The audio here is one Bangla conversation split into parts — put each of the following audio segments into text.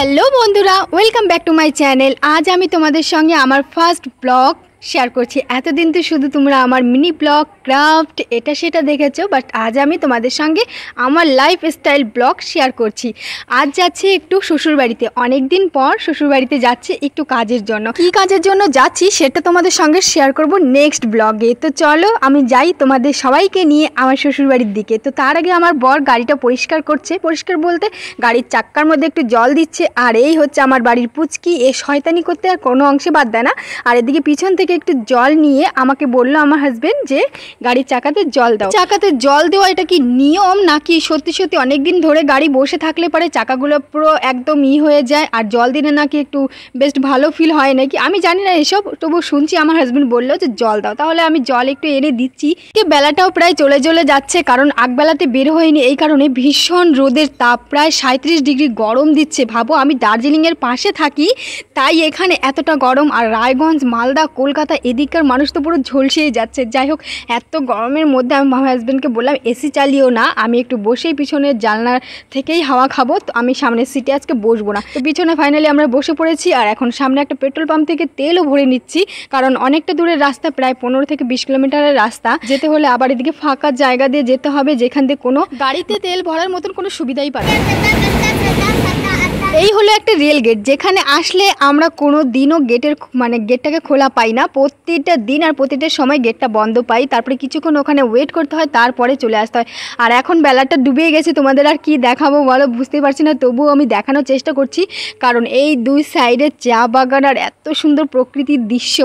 হ্যালো বন্ধুরা, welcome back to my channel. আজ আমি তোমাদের সঙ্গে আমার ফার্স্ট ব্লগ শেয়ার করছি। এতদিন তো শুধু তোমরা আমার মিনি ব্লগ, ক্রাফট, এটা সেটা দেখেছো, বাট আজ আমি তোমাদের সঙ্গে আমার লাইফস্টাইল ব্লগ শেয়ার করছি। আজ যাচ্ছি একটু শ্বশুরবাড়িতে, অনেক দিন পর শ্বশুরবাড়িতে যাচ্ছি একটু কাজের জন্য। কী কাজের জন্য যাচ্ছি সেটা তোমাদের সঙ্গে শেয়ার করব নেক্সট ব্লগে। তো চলো আমি যাই তোমাদের সবাইকে নিয়ে আমার শ্বশুরবাড়ির দিকে। তো তার আগে আমার বর গাড়িটা পরিষ্কার করছে, পরিষ্কার বলতে গাড়ির চাক্কার মধ্যে একটু জল দিচ্ছে। আর এই হচ্ছে আমার বাড়ির পুচকি, এ শয়তানি করতে আর কোনো অংশে বাদ দেয় না। আর এদিকে পিছন থেকে একটু জল নিয়ে আমাকে বললো আমার হাজবেন্ড যে গাড়ির চাকাতে জল দাও। চাকাতে জল দেওয়া এটা কি নিয়ম নাকি সত্যি সত্যি অনেকদিন ধরে গাড়ি বসে থাকলে পরে চাকাগুলো পুরো একদম হয়ে যায় আর জল দিলে নাকি একটু বেশ ভালো ফিল হয় নাকি, আমি জানি না এসব, তবু শুনছি আমার হাজবেন্ড বললো যে জল দাও। তাহলে আমি জল একটু এনে দিচ্ছি। বেলাটাও প্রায় চলে যাচ্ছে, কারণ আগবেলাতে বের হয়নি, এই কারণে ভীষণ রোদের তাপ, প্রায় 37 ডিগ্রি গরম দিচ্ছে। ভাবো আমি দার্জিলিংয়ের পাশে থাকি, তাই এখানে এতটা গরম। আর রায়গঞ্জ, মালদা, কলকাতা এদিককার মানুষ তো পুরো ঝলসেই যাচ্ছে। যাই হোক, এত গরমের মধ্যে আমি আমার হাজব্যান্ডকে বললাম এসি চালিও না, আমি একটু বসেই পিছনের জানলার থেকেই হাওয়া খাবো, তো আমি সামনের সিটে আজকে বসবো না। তো পিছনে ফাইনালি আমরা বসে পড়েছি। আর এখন সামনে একটা পেট্রোল পাম্প থেকে তেলও ভরে নিচ্ছি, কারণ অনেকটা দূরের রাস্তা, প্রায় 15 থেকে 20 কিলোমিটারের রাস্তা যেতে হলে আবার এদিকে ফাঁকা জায়গা দিয়ে যেতে হবে, যেখান দিয়ে কোনো গাড়িতে তেল ভরার মতন কোনো সুবিধাই পাবে না। এই হলো একটা রেল গেট, যেখানে আসলে আমরা কোনো দিনও গেটটাকে খোলা পাই না। প্রতিটা দিন আর প্রতিটা সময় গেটটা বন্ধ পাই, তারপরে কিছুক্ষণ ওখানে ওয়েট করতে হয়, তারপরে চলে আসতে হয়। আর এখন বেলাটা ডুবে গেছে, তোমাদের আর কি দেখাবো বলো, বুঝতে পারছি না, তবুও আমি দেখানোর চেষ্টা করছি। কারণ এই দুই সাইডে চা বাগান আর এত সুন্দর প্রকৃতির দৃশ্য,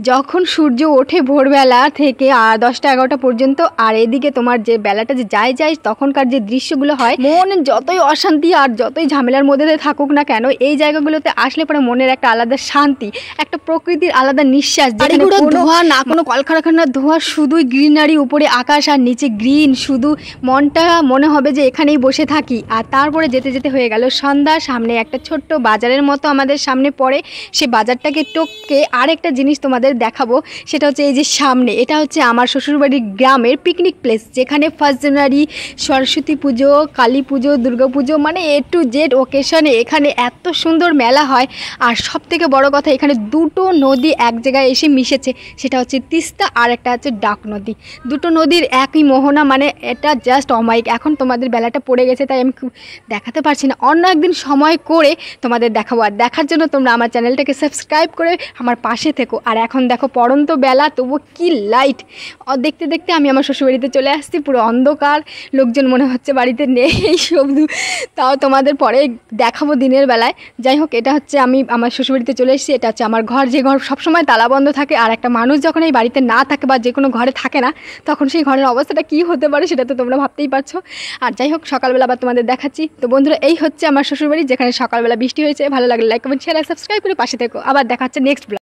যখন সূর্য ওঠে ভোরবেলা থেকে আর 10টা-11টা পর্যন্ত, আর এদিকে তোমার যে বেলাটা যে যায় তখনকার যে দৃশ্যগুলো হয়, মন যতই অশান্তি আর যতই ঝামেলার মধ্যে থাকুক না কেন, এই জায়গাগুলোতে আসলে পরে মনের একটা আলাদা শান্তি, একটা প্রকৃতির আলাদা নিঃশ্বাস, যেখানে কোনো ধোঁয়া না, কোনো কলকারখানার ধোঁয়া, শুধুই গ্রিনারি, উপরে আকাশ আর নিচে গ্রিন, শুধু মনটা মনে হবে যে এখানেই বসে থাকি। আর তারপরে যেতে যেতে হয়ে গেল সন্ধ্যা, সামনে একটা ছোট্ট বাজারের মতো আমাদের সামনে পড়ে, সে বাজারটাকে টপকে আরেকটা জিনিস তোমাদের দেখাবো, সেটা হচ্ছে এই যে সামনে, এটা হচ্ছে আমার শ্বশুরবাড়ির গ্রামের পিকনিক প্লেস, যেখানে 1 জানুয়ারি, সরস্বতী পুজো, কালী পুজো, দুর্গা পুজো, মানে A to Z ওকেশনে এখানে এত সুন্দর মেলা হয়। আর সব থেকে বড় কথা, এখানে দুটো নদী এক জায়গায় এসে মিশেছে, সেটা হচ্ছে তিস্তা আর একটা হচ্ছে ডাক নদী। দুটো নদীর একই মোহনা, মানে এটা জাস্ট অমায়িক। এখন তোমাদের বেলাটা পড়ে গেছে, তাই আমি খুব দেখাতে পারছি না, অন্য একদিন সময় করে তোমাদের দেখাবো। আর দেখার জন্য তোমরা আমার চ্যানেলটাকে সাবস্ক্রাইব করে আমার পাশে থেকো। আর এখন দেখো পড়ন্ত বেলা, তবু কি লাইট, দেখতে দেখতে আমি আমার শ্বশুরবাড়িতে চলে আসছি। পুরো অন্ধকার, লোকজন মনে হচ্ছে বাড়িতে নেই, সব তাও তোমাদের পরে দেখাবো দিনের বেলায়। যাই হোক, এটা হচ্ছে আমি আমার শ্বশুরবাড়িতে চলে এসেছি। এটা হচ্ছে আমার ঘর, যে ঘর সবসময় তালা বন্ধ থাকে। আর একটা মানুষ যখন এই বাড়িতে না থাকে বা যে কোনো ঘরে থাকে না, তখন সেই ঘরের অবস্থাটা কী হতে পারে সেটা তো তোমরা ভাবতেই পারছো। আর যাই হোক, সকালবেলা আবার তোমাদের দেখাচ্ছি। তো বন্ধুরা, এই হচ্ছে আমার শ্বশুরবাড়ি, যেখানে সকালবেলা বৃষ্টি হয়েছে। ভালো লাগলে লাইক, কমেন্ট, শেয়ার আর সাবস্ক্রাইব করে পাশে থেকো। আবার দেখা হচ্ছে নেক্সট ব্লগ।